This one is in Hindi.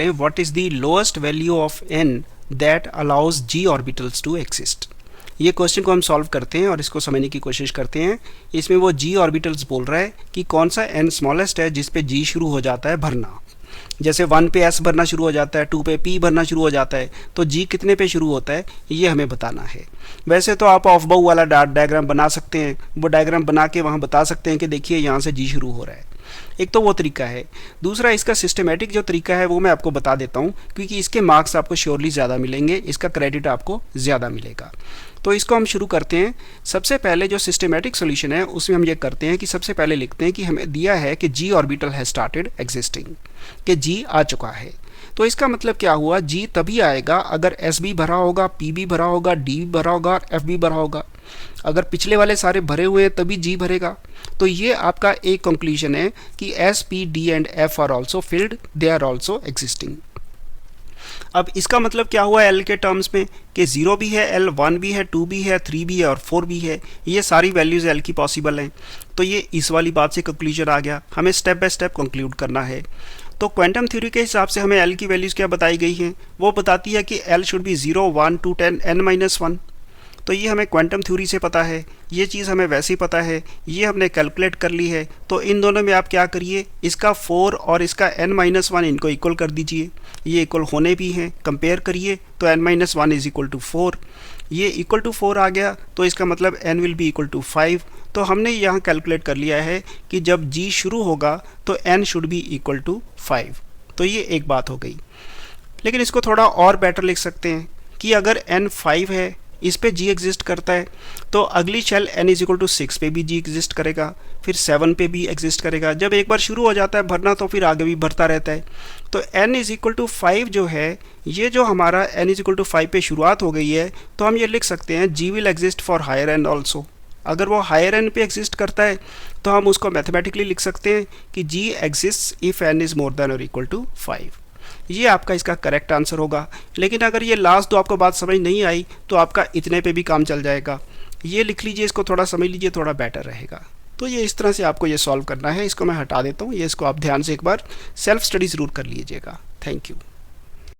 What is the lowest value of n that allows g orbitals to exist. ये क्वेश्चन को हम सॉल्व करते हैं और इसको समझने की कोशिश करते हैं। इसमें वो g ऑर्बिटल्स बोल रहा है कि कौन सा n स्मॉलेस्ट है जिस पे g शुरू हो जाता है भरना। जैसे 1 पे s भरना शुरू हो जाता है, 2 पे p भरना शुरू हो जाता है, तो g कितने पे शुरू होता है ये हमें बताना है। वैसे तो आप ऑफ बाउ वाला डायग्राम बना सकते हैं, वो डायग्राम बना के वहाँ बता सकते हैं कि देखिए यहाँ से g शुरू हो रहा है। एक तो वो तरीका है। दूसरा इसका सिस्टमेटिक जो तरीका है वो मैं आपको बता देता हूँ, क्योंकि इसके मार्क्स आपको श्योरली ज़्यादा मिलेंगे, इसका क्रेडिट आपको ज़्यादा मिलेगा। तो इसको हम शुरू करते हैं। सबसे पहले जो सिस्टमेटिक सॉल्यूशन है उसमें हम ये करते हैं कि सबसे पहले लिखते हैं कि हमें दिया है कि g orbital has started existing, कि g आ चुका है। तो इसका मतलब क्या हुआ, g तभी आएगा अगर s भी भरा होगा, p भी भरा होगा, d भी भरा होगा और f भी भरा होगा। अगर पिछले वाले सारे भरे हुए हैं तभी g भरेगा। तो ये आपका एक कंक्लूजन है कि s, p, d and f are also filled, they are also existing. अब इसका मतलब क्या हुआ L के टर्म्स में कि 0 भी है L, 1 भी है, 2 भी है, 3 भी है और 4 भी है। ये सारी वैल्यूज़ L की पॉसिबल हैं। तो ये इस वाली बात से कंक्लूजन आ गया। हमें स्टेप बाय स्टेप कंक्लूड करना है। तो क्वांटम थ्योरी के हिसाब से हमें L की वैल्यूज़ क्या बताई गई हैं, वो बताती है कि L शुड बी 0, 1, 2, 10, n-1। तो ये हमें क्वांटम थ्योरी से पता है, ये चीज़ हमें वैसे ही पता है, ये हमने कैलकुलेट कर ली है। तो इन दोनों में आप क्या करिए, इसका 4 और इसका n-1 इनको इक्वल कर दीजिए। ये इक्वल होने भी हैं, कंपेयर करिए तो n-1 इज इक्वल टू 4। ये इक्वल टू 4 आ गया तो इसका मतलब n will be equal to 5। तो हमने यहाँ कैलकुलेट कर लिया है कि जब g शुरू होगा तो n should be equal to 5। तो ये एक बात हो गई। लेकिन इसको थोड़ा और बेटर लिख सकते हैं कि अगर n 5 है, इस पे g एग्जिस्ट करता है, तो अगली shell n is equal to 6 पे भी g एग्जिस्ट करेगा, फिर 7 पे भी एग्जिस्ट करेगा। जब एक बार शुरू हो जाता है भरना तो फिर आगे भी भरता रहता है। तो n इज इक्वल टू 5 जो है, ये जो हमारा n इज इक्वल टू 5 पे शुरुआत हो गई है, तो हम ये लिख सकते हैं g will exist for higher n also. अगर वो हायर n पे एग्जिस्ट करता है तो हम उसको मैथमेटिकली लिख सकते हैं कि g exist if n is more than और इक्वल टू 5। ये आपका इसका करेक्ट आंसर होगा। लेकिन अगर ये लास्ट दो आपको बात समझ नहीं आई तो आपका इतने पे भी काम चल जाएगा। ये लिख लीजिए, इसको थोड़ा समझ लीजिए, थोड़ा बेटर रहेगा। तो ये इस तरह से आपको ये सॉल्व करना है। इसको मैं हटा देता हूँ, ये इसको आप ध्यान से एक बार सेल्फ स्टडी ज़रूर कर लीजिएगा। Thank you.